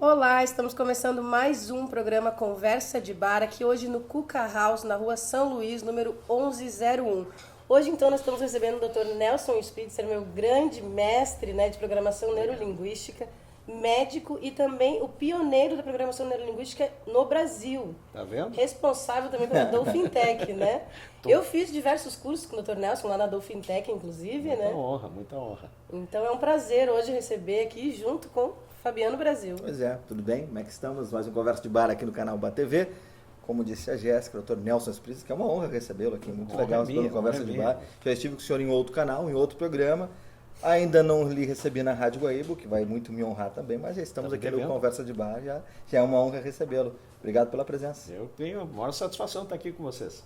Olá, estamos começando mais um programa Conversa de Bar, aqui hoje no Cuca House, na rua São Luís, número 1101. Hoje, então, nós estamos recebendo o Dr. Nelson Spitzer, meu grande mestre, de programação neurolinguística, médico e também o pioneiro da programação neurolinguística no Brasil. Tá vendo? Responsável também pela Dolphintech, né? Eu fiz diversos cursos com o Dr. Nelson, lá na Dolphintech, inclusive, Muita honra, muita honra. Então é um prazer hoje receber aqui junto com Fabiano Brasil. Pois é, tudo bem? Como é que estamos? Mais um Conversa de Bar aqui no canal Bar TV. Como disse a Jéssica, o Dr. Nelson Spitzer, que é uma honra recebê-lo aqui, muito legal pelo Conversa de Bar. Já estive com o senhor em outro canal, em outro programa. Ainda não lhe recebi na Rádio Guaíba, que vai muito me honrar também, mas já estamos aqui no Conversa de Bar, já é uma honra recebê-lo. Obrigado pela presença. Eu tenho a maior satisfação de estar aqui com vocês.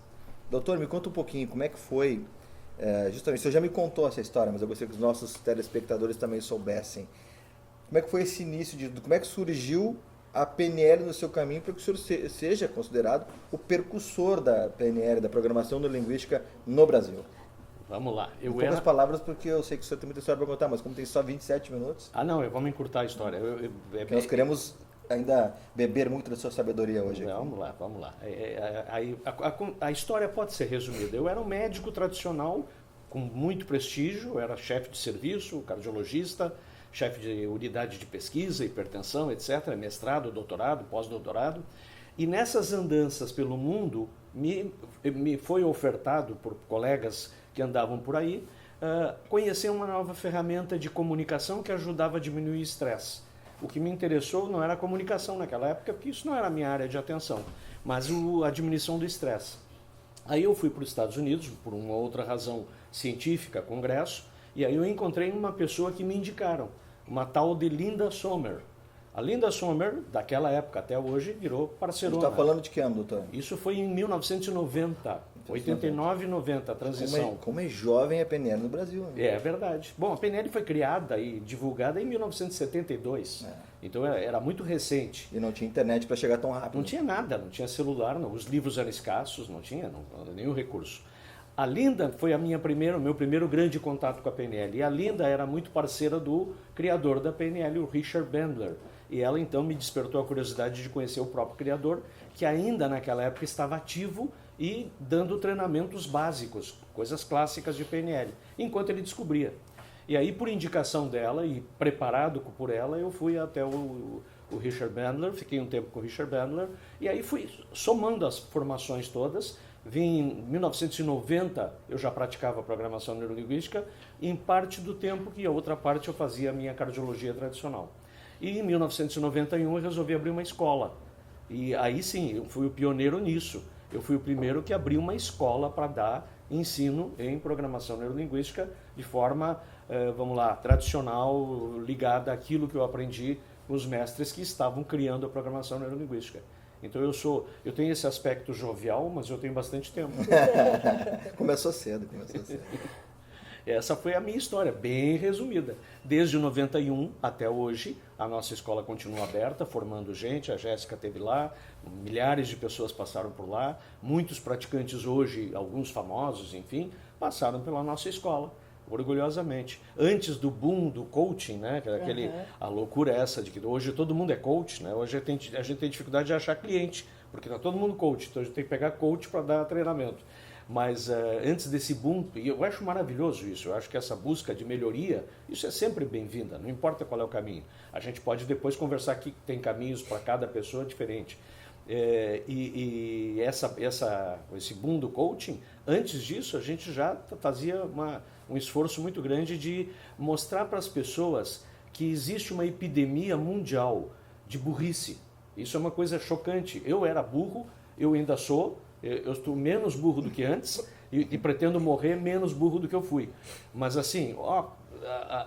Doutor, me conta um pouquinho, como é que foi, justamente, o senhor já me contou essa história, mas eu gostaria que os nossos telespectadores também soubessem. Como é que foi esse início, como é que surgiu a PNL no seu caminho para que o senhor seja considerado o percussor da PNL, da Programação Neurolinguística no Brasil? Vamos lá. Em poucas palavras, porque eu sei que o senhor tem muita história para contar, mas como tem só 27 minutos... não, vamos encurtar a história. Nós queremos ainda beber muito da sua sabedoria hoje. Vamos lá. A história pode ser resumida. Eu era um médico tradicional com muito prestígio, eu era chefe de serviço, cardiologista, chefe de unidade de pesquisa, hipertensão, etc., mestrado, doutorado, pós-doutorado. E nessas andanças pelo mundo, me foi ofertado por colegas que andavam por aí, conhecer uma nova ferramenta de comunicação que ajudava a diminuir o estresse. O que me interessou não era a comunicação naquela época, porque isso não era a minha área de atenção, mas a diminuição do estresse. Aí eu fui para os Estados Unidos, por uma outra razão científica, congresso, e aí eu encontrei uma pessoa que me indicaram, uma tal de Linda Sommer. A Linda Sommer, daquela época até hoje, virou parceirona. Você está falando de que ano, doutor? Isso foi em 1990, 89 e 90, a transição. Como é jovem a PNL no Brasil. Né? É verdade. Bom, a PNL foi criada e divulgada em 1972, então era muito recente. E não tinha internet para chegar tão rápido. Não tinha nada, não tinha celular, não. Os livros eram escassos, não tinha nenhum recurso. A Linda foi meu primeiro grande contato com a PNL. E a Linda era muito parceira do criador da PNL, o Richard Bandler. E ela então me despertou a curiosidade de conhecer o próprio criador, que ainda naquela época estava ativo e dando treinamentos básicos, coisas clássicas de PNL, enquanto ele descobria. E aí, por indicação dela e preparado por ela, eu fui até o Richard Bandler, fiquei um tempo com o Richard Bandler, e aí fui somando as formações todas. Vim em 1990, eu já praticava programação neurolinguística, em parte do tempo que a outra parte eu fazia a minha cardiologia tradicional. E em 1991 eu resolvi abrir uma escola. E aí sim, eu fui o pioneiro nisso. Eu fui o primeiro que abriu uma escola para dar ensino em programação neurolinguística de forma, tradicional, ligada àquilo que eu aprendi com os mestres que estavam criando a programação neurolinguística. Então eu tenho esse aspecto jovial, mas eu tenho bastante tempo. Começou cedo. Essa foi a minha história, bem resumida. Desde 91 até hoje, a nossa escola continua aberta, formando gente, a Jéssica esteve lá, milhares de pessoas passaram por lá, muitos praticantes hoje, alguns famosos, enfim, passaram pela nossa escola, orgulhosamente. Antes do boom do coaching, né, a loucura essa de que hoje todo mundo é coach, né? Hoje a gente tem dificuldade de achar cliente, porque está todo mundo coach, então a gente tem que pegar coach para dar treinamento. Mas antes desse boom, e eu acho maravilhoso isso, eu acho que essa busca de melhoria, isso é sempre bem-vinda, não importa qual é o caminho. A gente pode depois conversar aqui que tem caminhos para cada pessoa diferente. Esse boom do coaching, antes disso a gente já fazia um esforço muito grande de mostrar para as pessoas que existe uma epidemia mundial de burrice. Isso é uma coisa chocante. Eu era burro, eu ainda sou, eu estou menos burro do que antes e pretendo morrer menos burro do que eu fui. Mas assim,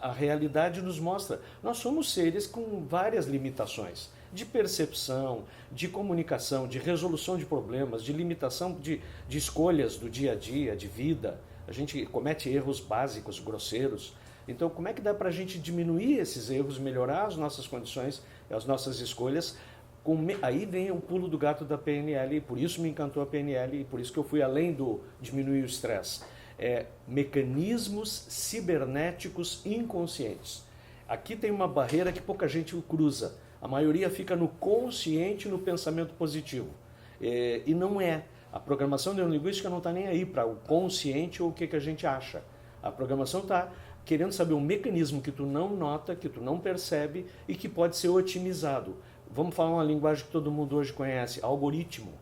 a realidade nos mostra, nós somos seres com várias limitações de percepção, de comunicação, de resolução de problemas, de limitação de escolhas do dia a dia, de vida. A gente comete erros básicos, grosseiros. Então, como é que dá para a gente diminuir esses erros, melhorar as nossas condições, as nossas escolhas? Aí vem o pulo do gato da PNL, e por isso me encantou a PNL, e por isso que eu fui além do diminuir o estresse. Mecanismos cibernéticos inconscientes. Aqui tem uma barreira que pouca gente cruza. A maioria fica no consciente, no pensamento positivo. E não é. A programação neurolinguística não está nem aí para o consciente ou o que a gente acha. A programação está querendo saber um mecanismo que tu não nota, que tu não percebe e que pode ser otimizado. Vamos falar uma linguagem que todo mundo hoje conhece, algoritmo.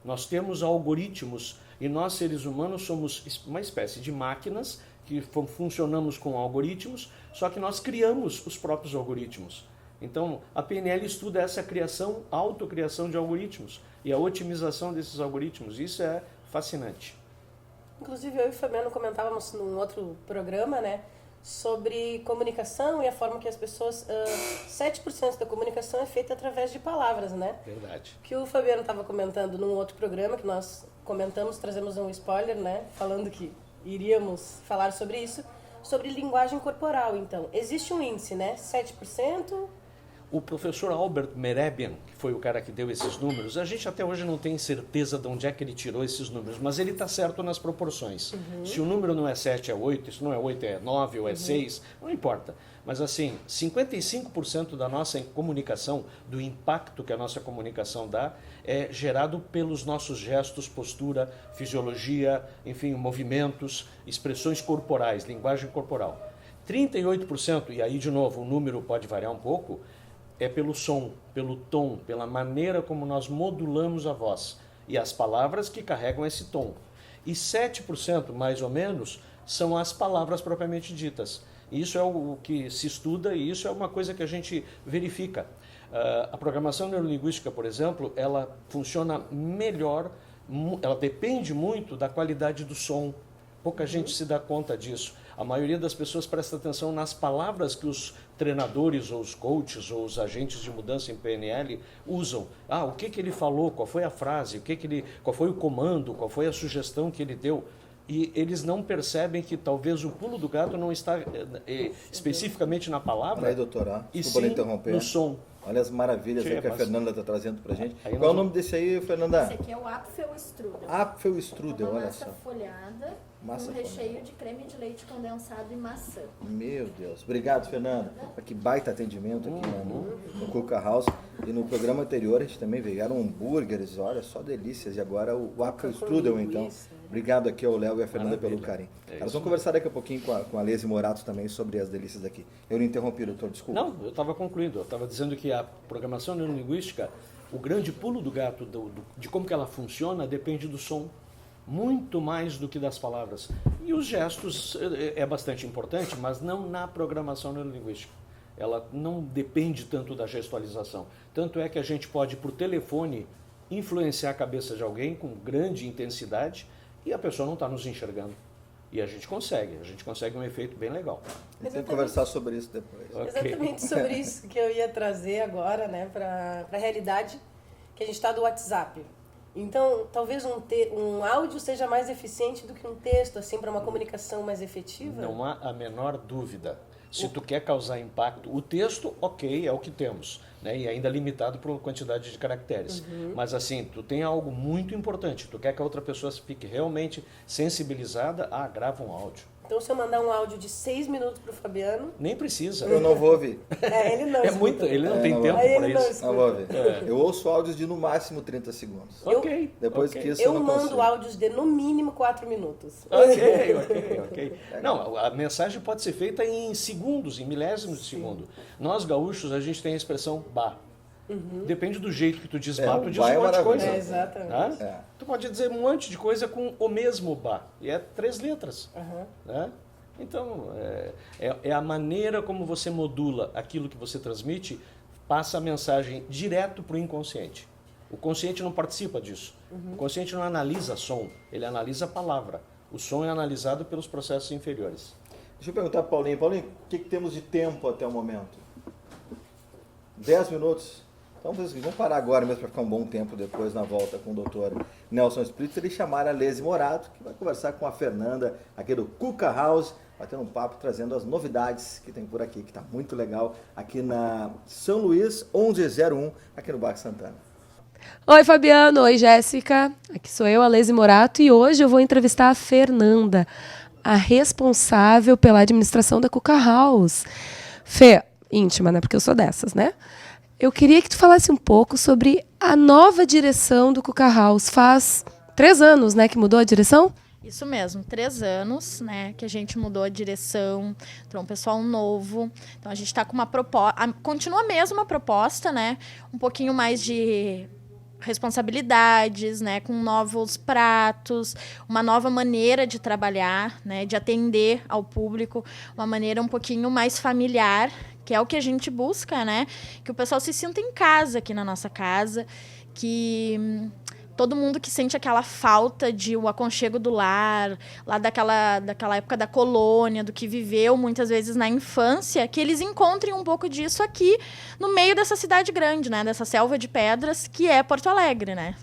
Nós temos algoritmos e nós, seres humanos, somos uma espécie de máquinas que funcionamos com algoritmos, só que nós criamos os próprios algoritmos. Então, a PNL estuda essa criação, autocriação de algoritmos e a otimização desses algoritmos. Isso é fascinante. Inclusive, eu e o Fabiano comentávamos num outro programa, né, sobre comunicação e a forma que as pessoas... 7% da comunicação é feita através de palavras, né? Verdade. Que o Fabiano estava comentando num outro programa, que nós comentamos, trazemos um spoiler, né, falando que iríamos falar sobre isso, sobre linguagem corporal. Então, existe um índice, né? 7%... O professor Albert Mehrabian, que foi o cara que deu esses números, a gente até hoje não tem certeza de onde é que ele tirou esses números, mas ele está certo nas proporções. Se o número não é 7, é 8, se não é 8, é 9 ou é 6, não importa. Mas assim, 55% da nossa comunicação, do impacto que a nossa comunicação dá, é gerado pelos nossos gestos, postura, fisiologia, enfim, movimentos, expressões corporais, linguagem corporal. 38%, e aí de novo o número pode variar um pouco, é pelo som, pelo tom, pela maneira como nós modulamos a voz e as palavras que carregam esse tom. E 7%, mais ou menos, são as palavras propriamente ditas. Isso é o que se estuda e isso é uma coisa que a gente verifica. A programação neurolinguística, por exemplo, ela funciona melhor, ela depende muito da qualidade do som. Pouca gente se dá conta disso. A maioria das pessoas presta atenção nas palavras que os treinadores, ou os coaches, ou os agentes de mudança em PNL usam. O que ele falou, qual foi a frase, qual foi o comando, qual foi a sugestão que ele deu. E eles não percebem que talvez o pulo do gato não está especificamente na palavra, aí, doutora, e sim interromper. No som. Olha as maravilhas aí que a Fernanda está trazendo para a gente. Aí qual é o nome desse aí, Fernanda? Esse aqui é o Apfelstrudel. Apfelstrudel, olha massa só. Massa com recheio de creme de leite condensado e maçã. Meu Deus. Obrigado, Fernanda. Que baita atendimento aqui no Cuca House. E no programa anterior a gente também veio hambúrgueres, olha, só delícias. E agora o Apfelstrudel, então. Obrigado aqui ao Léo e à Fernanda pelo carinho. Nós vamos conversar daqui a pouquinho com a Lese Morato também sobre as delícias aqui. Eu não interrompi, doutor, desculpa. Não, eu estava concluindo. Eu estava dizendo que a programação neurolinguística, o grande pulo do gato de como que ela funciona depende do som. Muito mais do que das palavras. E os gestos é bastante importante, mas não na programação neurolinguística. Ela não depende tanto da gestualização. Tanto é que a gente pode, por telefone, influenciar a cabeça de alguém com grande intensidade e a pessoa não está nos enxergando. E a gente consegue um efeito bem legal. A gente tem que conversar sobre isso depois. Okay. Exatamente sobre isso que eu ia trazer agora, né, para a realidade que a gente está do WhatsApp. Então, talvez um áudio seja mais eficiente do que um texto, assim, para uma comunicação mais efetiva? Não há a menor dúvida. Se tu quer causar impacto, o texto, ok, é o que temos, né? E ainda limitado por quantidade de caracteres. Mas assim, tu tem algo muito importante, tu quer que a outra pessoa fique realmente sensibilizada, grava um áudio. Então, se eu mandar um áudio de 6 minutos para o Fabiano... Nem precisa. Eu não vou ouvir. Ele não. Ele não tem não tempo para isso. Não vou ouvir. Eu ouço áudios de no máximo 30 segundos. Ok. Depois que isso eu não mando consigo. áudios de no mínimo 4 minutos. Ok. Não, a mensagem pode ser feita em segundos, em milésimos de segundo. Nós, gaúchos, a gente tem a expressão bah. Depende do jeito que tu diz bah, tu diz um monte de coisa. Exatamente. Tu pode dizer um monte de coisa com o mesmo bah. E é 3 letras. Né? Então, é a maneira como você modula aquilo que você transmite, passa a mensagem direto para o inconsciente. O consciente não participa disso. O consciente não analisa som, ele analisa palavra. O som é analisado pelos processos inferiores. Deixa eu perguntar para Paulinho. Paulinho, o que temos de tempo até o momento? 10 minutos? Então, vamos parar agora mesmo para ficar um bom tempo depois na volta com o doutor Nelson Spritzer e chamar a Lese Morato, que vai conversar com a Fernanda, aqui do Cuca House, batendo um papo, trazendo as novidades que tem por aqui, que está muito legal, aqui na São Luís, 1101, aqui no Bairro Santana. Oi, Fabiano. Oi, Jéssica. Aqui sou eu, a Lese Morato, e hoje eu vou entrevistar a Fernanda, a responsável pela administração da Cuca House. Fê, íntima, né? Porque eu sou dessas, né? eu queria que tu falasse um pouco sobre a nova direção do Cuca House. Faz 3 anos, né, que mudou a direção? Isso mesmo, 3 anos, né, que a gente mudou a direção, entrou um pessoal novo. Então a gente está com uma proposta, continua a mesma proposta, né, um pouquinho mais de responsabilidades, né, com novos pratos, uma nova maneira de trabalhar, né, de atender ao público, uma maneira um pouquinho mais familiar, que é o que a gente busca, né, que o pessoal se sinta em casa aqui na nossa casa, que todo mundo que sente aquela falta de o aconchego do lar, lá daquela época da colônia, do que viveu muitas vezes na infância, que eles encontrem um pouco disso aqui no meio dessa cidade grande, né? Dessa selva de pedras que é Porto Alegre, né?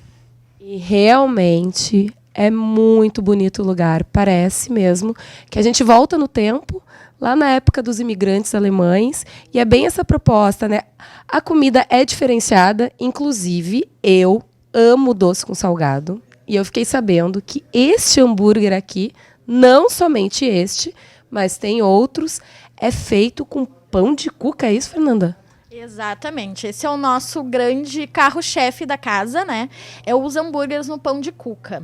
E realmente é muito bonito o lugar. Parece mesmo que a gente volta no tempo, lá na época dos imigrantes alemães, e é bem essa proposta, né? A comida é diferenciada, inclusive eu amo doce com salgado. E eu fiquei sabendo que este hambúrguer aqui, não somente este, mas tem outros, é feito com pão de cuca. É isso, Fernanda? Exatamente. Esse é o nosso grande carro-chefe da casa, né? É os hambúrgueres no pão de cuca,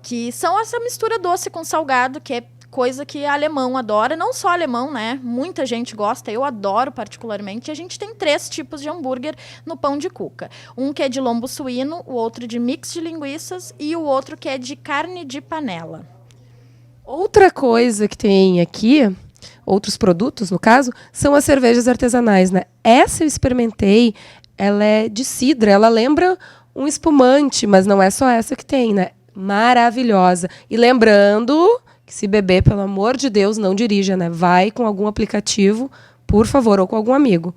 que são essa mistura doce com salgado, que é coisa que alemão adora, não só alemão, né? Muita gente gosta, eu adoro particularmente. A gente tem 3 tipos de hambúrguer no pão de cuca. Um que é de lombo suíno, o outro de mix de linguiças e o outro que é de carne de panela. Outra coisa que tem aqui, outros produtos, no caso, são as cervejas artesanais, né? Essa eu experimentei, ela é de cidra, ela lembra um espumante, mas não é só essa que tem, né? Maravilhosa. E lembrando que se beber, pelo amor de Deus, não dirija, né? Vai com algum aplicativo, por favor, ou com algum amigo.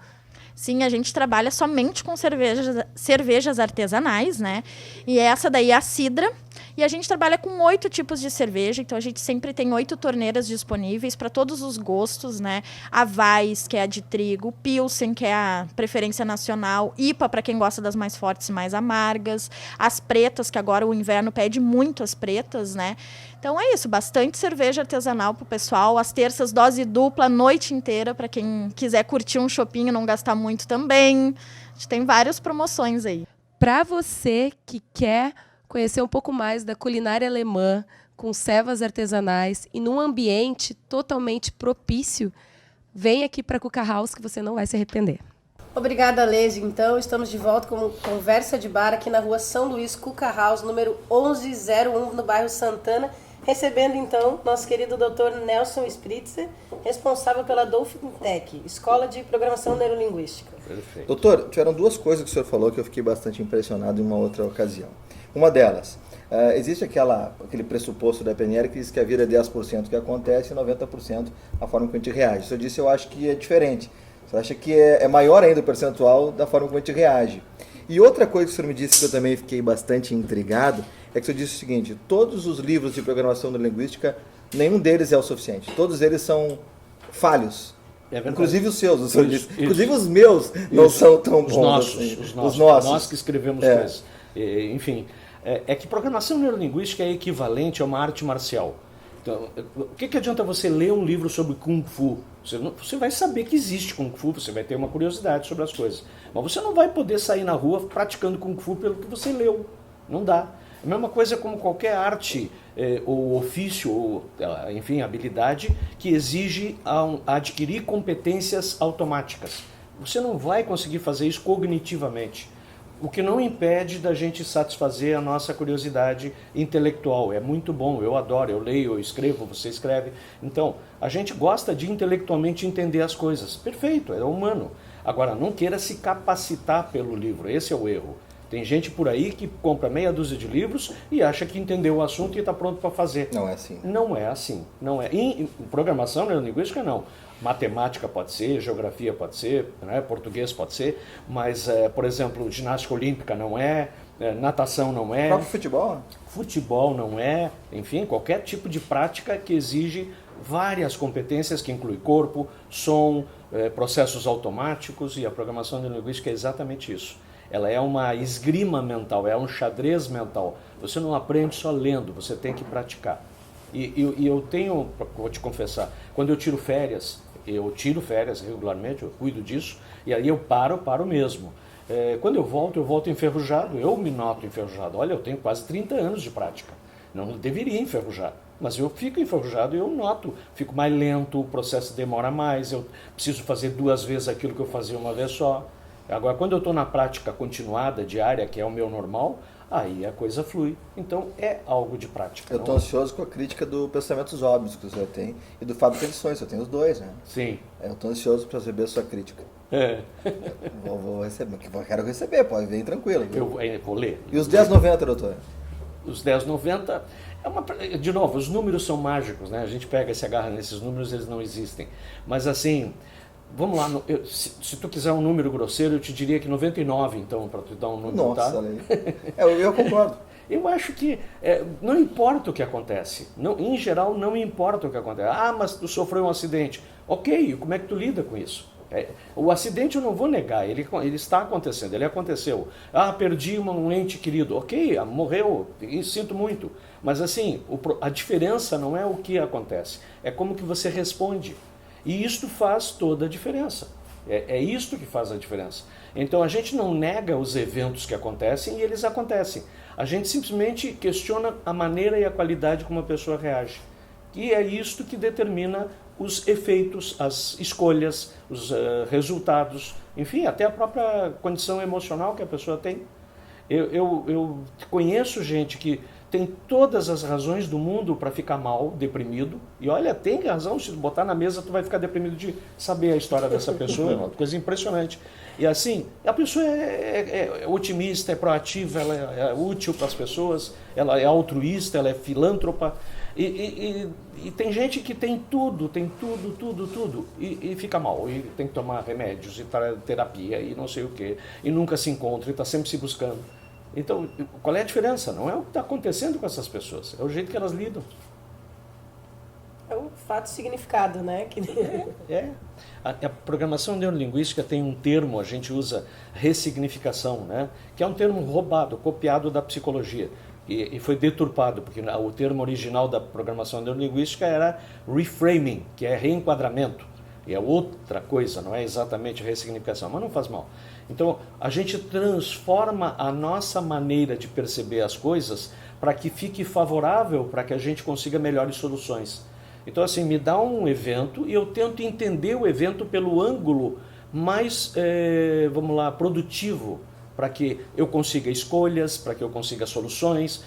Sim, a gente trabalha somente com cervejas artesanais, né? E essa daí é a cidra. E a gente trabalha com 8 tipos de cerveja, então a gente sempre tem 8 torneiras disponíveis para todos os gostos, né? A Weiss, que é a de trigo, Pilsen, que é a preferência nacional, IPA, para quem gosta das mais fortes e mais amargas, as pretas, que agora o inverno pede muito as pretas, né? Então é isso, bastante cerveja artesanal pro pessoal, as terças dose dupla a noite inteira, para quem quiser curtir um shopping e não gastar muito também. A gente tem várias promoções aí. Para você que quer conhecer um pouco mais da culinária alemã, com cevas artesanais e num ambiente totalmente propício, vem aqui para a Cuca House que você não vai se arrepender. Obrigada, Lese. Então, estamos de volta com Conversa de Bar aqui na rua São Luís, Cuca House, número 1101, no bairro Santana, recebendo, então, nosso querido Dr. Nelson Spritzer, responsável pela Dolphin Tech, Escola de Programação Neurolinguística. Perfeito. Doutor, tiveram 2 coisas que o senhor falou que eu fiquei bastante impressionado em uma outra ocasião. Uma delas, existe aquele pressuposto da PNL que diz que a vida é 10% que acontece e 90% a forma como a gente reage. O senhor disse, eu acho que é diferente. Você acha que é maior ainda o percentual da forma como a gente reage. E outra coisa que o senhor me disse que eu também fiquei bastante intrigado, é que o senhor disse o seguinte, todos os livros de programação neurolinguística, nenhum deles é o suficiente. Todos eles são falhos. É inclusive os seus, o senhor disse. Inclusive os meus não são tão bons. Os nossos. Nós que escrevemos coisas. Enfim, é que programação neurolinguística é equivalente a uma arte marcial. Então, o que adianta você ler um livro sobre Kung Fu? Você vai saber que existe Kung Fu, você vai ter uma curiosidade sobre as coisas. Mas você não vai poder sair na rua praticando Kung Fu pelo que você leu. Não dá. A mesma coisa como qualquer arte ou ofício, ou enfim, habilidade que exige adquirir competências automáticas. Você não vai conseguir fazer isso cognitivamente. O que não impede da gente satisfazer a nossa curiosidade intelectual. É muito bom, eu adoro, eu leio, eu escrevo, você escreve. Então, a gente gosta de intelectualmente entender as coisas. Perfeito, é humano. Agora, não queira se capacitar pelo livro, esse é o erro. Tem gente por aí que compra meia dúzia de livros e acha que entendeu o assunto e está pronto para fazer. Não é assim. Não é assim. Não é. Em programação neurolinguística, não. Matemática pode ser, geografia pode ser, né? Português pode ser, mas, por exemplo, ginástica olímpica não é, natação não é. O próprio futebol? Futebol não é. Enfim, qualquer tipo de prática que exige várias competências, que inclui corpo, som, processos automáticos, e a programação neurolinguística é exatamente isso. Ela é uma esgrima mental, é um xadrez mental. Você não aprende só lendo, você tem que praticar. E eu tenho, vou te confessar, quando eu tiro férias regularmente, eu cuido disso, e aí eu paro mesmo. Quando eu volto enferrujado, eu me noto enferrujado. Olha, eu tenho quase 30 anos de prática, não deveria enferrujar, mas eu fico enferrujado e eu noto, fico mais lento, o processo demora mais, eu preciso fazer 2 vezes aquilo que eu fazia uma vez só. Agora, quando eu estou na prática continuada, diária, que é o meu normal, aí a coisa flui. Então, é algo de prática. Eu estou ansioso com a crítica do Pensamentos Óbvios que o senhor tem e do Fábrica de Sonhos. Eu tenho os dois, né? Sim. Eu estou ansioso para receber a sua crítica. É. Vou receber, quero receber, pode vir tranquilo. Eu vou ler. E os 10,90, doutor? Os 10,90, de novo, os números são mágicos, né? A gente pega e se agarra nesses números, eles não existem. Mas assim, vamos lá, se tu quiser um número grosseiro, eu te diria que 99, então, para tu dar um número, Nossa, tá? Eu concordo. Eu acho que não importa o que acontece. Não, em geral, não importa o que acontece. Ah, mas tu sofreu um acidente. Ok, como é que tu lida com isso? O acidente eu não vou negar, ele está acontecendo, ele aconteceu. Ah, perdi um ente querido. Ok, morreu, e sinto muito. Mas assim, a diferença não é o que acontece, é como que você responde. E isto faz toda a diferença. É isto que faz a diferença. Então a gente não nega os eventos que acontecem e eles acontecem. A gente simplesmente questiona a maneira e a qualidade como a pessoa reage. E é isto que determina os efeitos, as escolhas, os resultados, enfim, até a própria condição emocional que a pessoa tem. Eu conheço gente que tem todas as razões do mundo para ficar mal, deprimido, e olha, tem razão, se botar na mesa tu vai ficar deprimido de saber a história dessa pessoa, é uma coisa impressionante. E assim, a pessoa é otimista, é proativa, ela é útil para as pessoas, ela é altruísta, ela é filântropa, e tem gente que tem tudo, e fica mal, e tem que tomar remédios, e terapia, e não sei o quê, e nunca se encontra, e está sempre se buscando. Então, qual é a diferença? Não é o que está acontecendo com essas pessoas, é o jeito que elas lidam. É um fato significado, né? A programação neurolinguística tem um termo, a gente usa ressignificação, né? Que é um termo roubado, copiado da psicologia. E foi deturpado, porque o termo original da programação neurolinguística era reframing, que é reenquadramento. E é outra coisa, não é exatamente ressignificação, mas não faz mal. Então, a gente transforma a nossa maneira de perceber as coisas para que fique favorável, para que a gente consiga melhores soluções. Então, assim, me dá um evento e eu tento entender o evento pelo ângulo mais, produtivo, para que eu consiga escolhas, para que eu consiga soluções,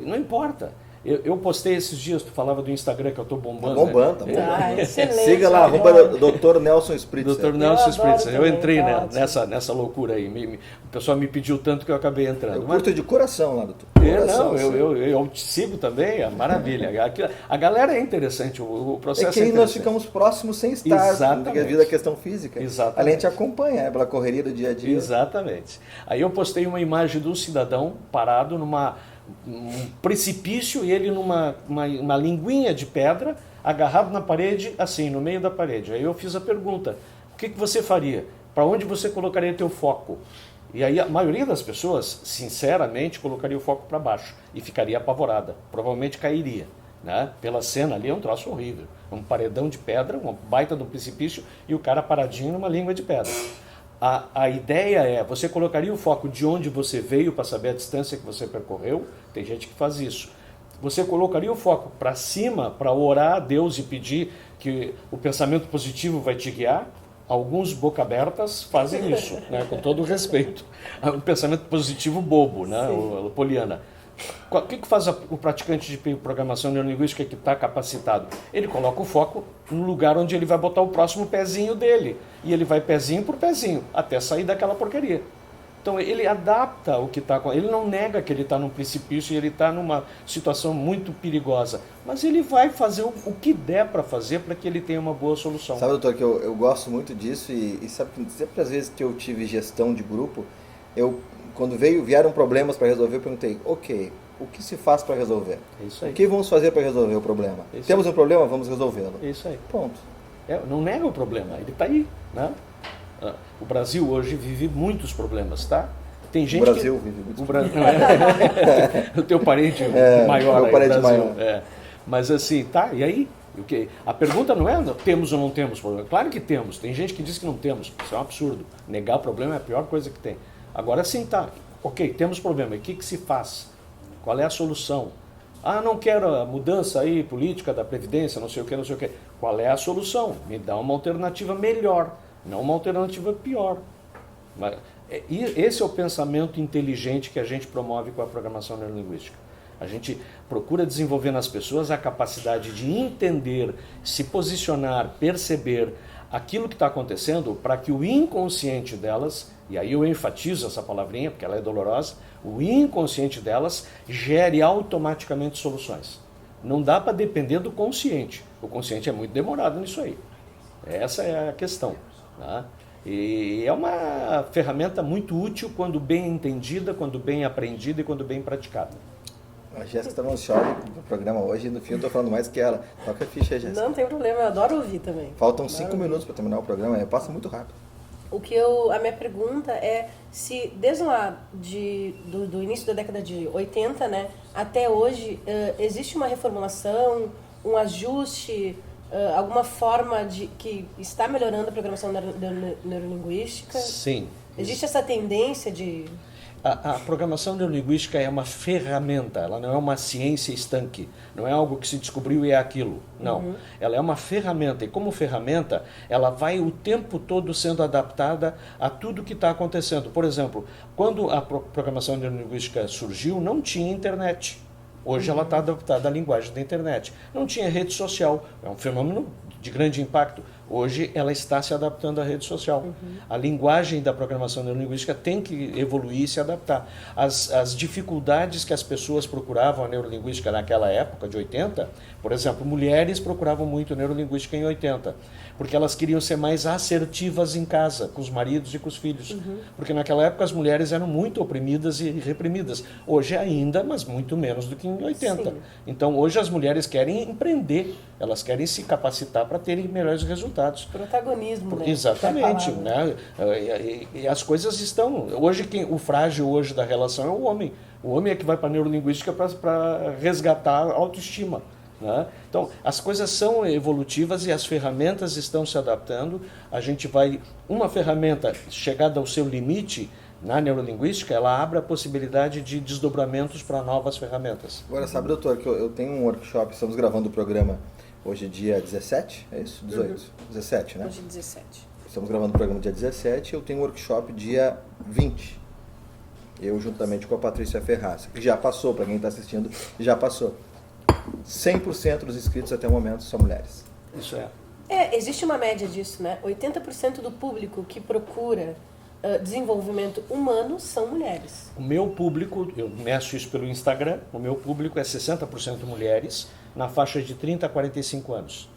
não importa. Eu postei esses dias, tu falava do Instagram que eu estou bombando. Tá bombando, né? tá bombando. Excelente. Siga lá, Dr. Nelson Spritzer. Dr. Nelson Spritzer. Eu entrei tá nessa loucura aí. O pessoal me pediu tanto que eu acabei entrando. Eu curto de coração lá, doutor. Eu te sigo também, é maravilha. A galera é interessante, o processo é que aí nós ficamos próximos sem estar, devido à questão física. Exatamente. A gente acompanha pela correria do dia a dia. Exatamente. Aí eu postei uma imagem de um cidadão parado um precipício e ele numa linguinha de pedra, agarrado na parede, assim, no meio da parede. Aí eu fiz a pergunta, o que você faria? Para onde você colocaria teu foco? E aí a maioria das pessoas, sinceramente, colocaria o foco para baixo e ficaria apavorada, provavelmente cairia. Né? Pela cena ali é um troço horrível, um paredão de pedra, uma baita de um precipício e o cara paradinho numa língua de pedra. A ideia é, você colocaria o foco de onde você veio para saber a distância que você percorreu, tem gente que faz isso. Você colocaria o foco para cima, para orar a Deus e pedir que o pensamento positivo vai te guiar? Alguns boca abertas fazem isso, né, com todo o respeito. Um pensamento positivo bobo, né, o poliana. O que faz o praticante de programação neurolinguística que está capacitado? Ele coloca o foco no lugar onde ele vai botar o próximo pezinho dele. E ele vai pezinho por pezinho, até sair daquela porcaria. Então ele adapta o que está com... Ele não nega que ele está num precipício e ele está numa situação muito perigosa. Mas ele vai fazer o que der para fazer para que ele tenha uma boa solução. Sabe, doutor, que eu gosto muito disso e sabe que sempre às vezes que eu tive gestão de grupo, quando vieram problemas para resolver, eu perguntei, ok, o que se faz para resolver? É isso aí. O que vamos fazer para resolver o problema? Temos um problema, vamos resolvê-lo. É isso aí. Ponto. Não nega o problema, ele está aí. Né? O Brasil hoje vive muitos problemas, tá? Tem gente vive muitos problemas. O teu parente maior meu aí, parente Brasil. maior. Mas assim, tá, e aí? A pergunta não é temos ou não temos problema. Claro que temos. Tem gente que diz que não temos. Isso é um absurdo. Negar o problema é a pior coisa que tem. Agora sim, tá. Ok, temos problema. E o que se faz? Qual é a solução? Ah, não quero a mudança aí política da Previdência, não sei o que, não sei o que. Qual é a solução? Me dá uma alternativa melhor, não uma alternativa pior. Mas, esse é o pensamento inteligente que a gente promove com a programação neurolinguística. A gente procura desenvolver nas pessoas a capacidade de entender, se posicionar, perceber aquilo que está acontecendo para que o inconsciente delas, e aí eu enfatizo essa palavrinha porque ela é dolorosa, o inconsciente delas gere automaticamente soluções. Não dá para depender do consciente. O consciente é muito demorado nisso aí. Essa é a questão. Tá? E é uma ferramenta muito útil quando bem entendida, quando bem aprendida e quando bem praticada. A Jéssica estava ansiosa no programa hoje e no fim eu estou falando mais que ela. Toca a ficha, Jéssica. Não tem problema, eu adoro ouvir também. Faltam 5 minutos para terminar o programa, passa muito rápido. A minha pergunta é se desde lá do início da década de 80, né, até hoje, existe uma reformulação, um ajuste, alguma forma que está melhorando a programação neurolinguística? Sim. Existe essa tendência de... A programação neurolinguística é uma ferramenta, ela não é uma ciência estanque, não é algo que se descobriu e é aquilo. Não, ela é uma ferramenta e como ferramenta ela vai o tempo todo sendo adaptada a tudo que está acontecendo. Por exemplo, quando a programação neurolinguística surgiu, não tinha internet. Hoje ela está adaptada à linguagem da internet. Não tinha rede social, é um fenômeno de grande impacto. Hoje ela está se adaptando à rede social. A linguagem da programação neurolinguística tem que evoluir e se adaptar. As dificuldades que as pessoas procuravam a neurolinguística naquela época, de 80, por exemplo, mulheres procuravam muito neurolinguística em 80, porque elas queriam ser mais assertivas em casa, com os maridos e com os filhos. Porque naquela época as mulheres eram muito oprimidas e reprimidas. Hoje ainda, mas muito menos do que em 80. Sim. Então hoje as mulheres querem empreender, elas querem se capacitar para terem melhores resultados. Protagonismo, né? Exatamente, né? E as coisas estão... Hoje, o frágil hoje da relação é o homem. O homem é que vai para a neurolinguística para resgatar a autoestima. Né? Então, as coisas são evolutivas e as ferramentas estão se adaptando. A gente vai... Uma ferramenta chegada ao seu limite na neurolinguística, ela abre a possibilidade de desdobramentos para novas ferramentas. Agora, sabe, doutor, que eu tenho um workshop, estamos gravando o programa hoje dia 17, é isso? 18? 17, né? Hoje 17. Estamos gravando o programa dia 17 e eu tenho um workshop dia 20. Eu, juntamente com a Patrícia Ferraz, que já passou, para quem está assistindo, já passou. 100% dos inscritos até o momento são mulheres. Isso é. Existe uma média disso, né? 80% do público que procura desenvolvimento humano são mulheres. O meu público, eu meço isso pelo Instagram, o meu público é 60% mulheres, na faixa de 30 a 45 anos.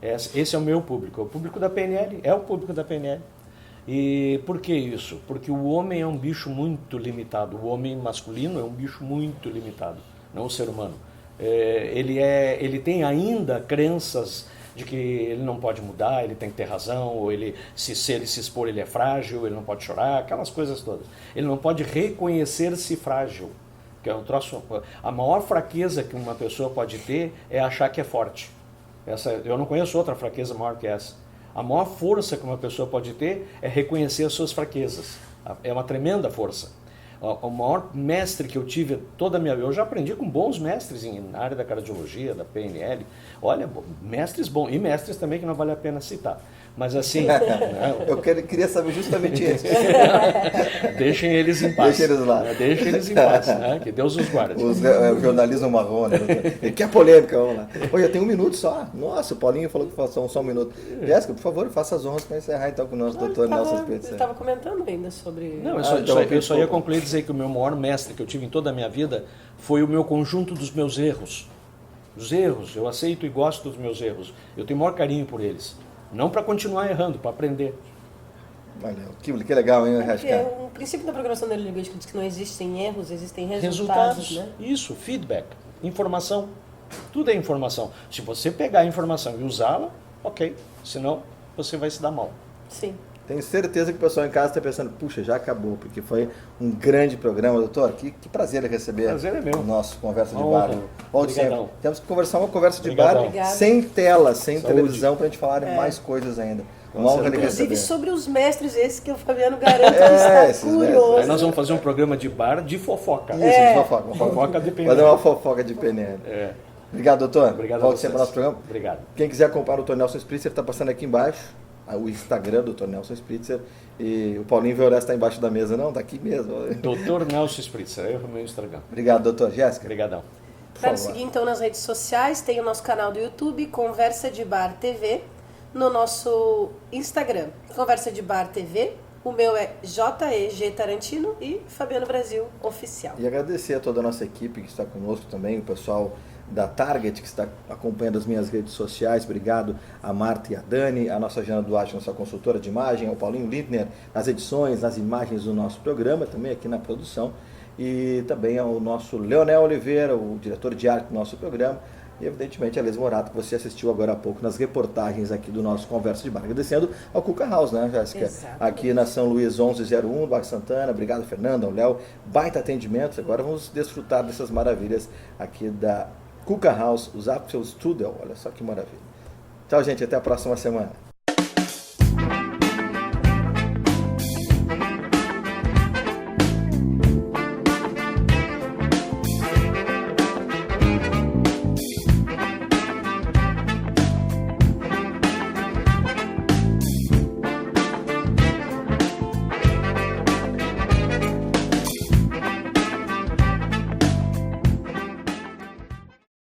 Esse é o meu público, o público da PNL, é o público da PNL. E por que isso? Porque o homem é um bicho muito limitado, o homem masculino é um bicho muito limitado, não o ser humano. Ele tem ainda crenças de que ele não pode mudar, ele tem que ter razão, ou se ele se expor ele é frágil, ele não pode chorar, aquelas coisas todas. Ele não pode reconhecer-se frágil, que é um troço. A maior fraqueza que uma pessoa pode ter é achar que é forte. Eu não conheço outra fraqueza maior que essa. A maior força que uma pessoa pode ter é reconhecer as suas fraquezas. É uma tremenda força. O maior mestre que eu tive toda a minha vida, eu já aprendi com bons mestres na área da cardiologia, da PNL. Olha, mestres bons, e mestres também que não vale a pena citar. Mas assim... né? Eu queria saber justamente isso. Deixem eles em paz. Deixem eles lá. Deixem eles em paz, né? Que Deus os guarde. O jornalismo marrom, né? Ele quer polêmica, vamos lá. Olha, tem 1 minuto só. Nossa, o Paulinho falou que só 1 minuto. Jéssica, por favor, faça as honras para encerrar então com o nosso doutor Nelson Spitzer. Eu estava comentando ainda sobre... Não, eu só ia concluir e dizer que o meu maior mestre que eu tive em toda a minha vida foi o meu conjunto dos meus erros. Os erros, eu aceito e gosto dos meus erros. Eu tenho o maior carinho por eles. Não para continuar errando, para aprender. Valeu. Que legal, hein, Rascar? O princípio da programação neurolinguística diz que não existem erros, existem resultados, né? Isso, feedback, informação. Tudo é informação. Se você pegar a informação e usá-la, ok. Senão, você vai se dar mal. Sim. Tenho certeza que o pessoal em casa está pensando, puxa, já acabou, porque foi um grande programa, doutor. Que prazer receber Prazer é meu. o nosso Conversa de Uma Bar. honra. Volte sempre. Obrigadão. Temos que conversar uma conversa de Obrigadão. bar Obrigada. sem tela, sem Saúde. televisão, para a gente falar mais coisas ainda. Uma honra lhe Inclusive receber. sobre os mestres, esse que o Fabiano garante que está esses curioso. Aí nós vamos fazer um programa de bar de fofoca. Isso, de fofoca. Uma Fofoca de Fazer PNL. uma fofoca de PNL. É. Obrigado, doutor. Obrigado a Volte vocês. sempre ao nosso programa. Obrigado. Quem quiser acompanhar o Dr. Nelson Spritzer, está passando aqui embaixo. O Instagram do Dr. Nelson Spritzer. E o Paulinho Veorés está embaixo da mesa, não? Está aqui mesmo. Doutor Nelson Spritzer, eu meu Instagram. Obrigado, doutor. Jéssica. Obrigadão. Por Para favor. seguir então nas redes sociais, tem o nosso canal do YouTube, Conversa de Bar TV, no nosso Instagram, Conversa de Bar TV. O meu é JEG Tarantino e Fabiano Brasil Oficial. E agradecer a toda a nossa equipe que está conosco também, o pessoal da Target que está acompanhando as minhas redes sociais. Obrigado a Marta e a Dani, a nossa Jana Duarte, nossa consultora de imagem, ao Paulinho Lindner, nas edições, nas imagens do nosso programa, também aqui na produção, e também ao nosso Leonel Oliveira, o diretor de arte do nosso programa, e evidentemente a Liz Morato, que você assistiu agora há pouco nas reportagens aqui do nosso Conversa de Bar. Agradecendo ao Cuca House, né, Jéssica? Exatamente. Aqui na São Luís 1101, do Bairro Santana. Obrigado, Fernanda, ao Léo. Baita atendimento. Agora vamos desfrutar dessas maravilhas aqui da Cuca House, os Apfel Strudel. Olha só que maravilha. Tchau, gente. Até a próxima semana.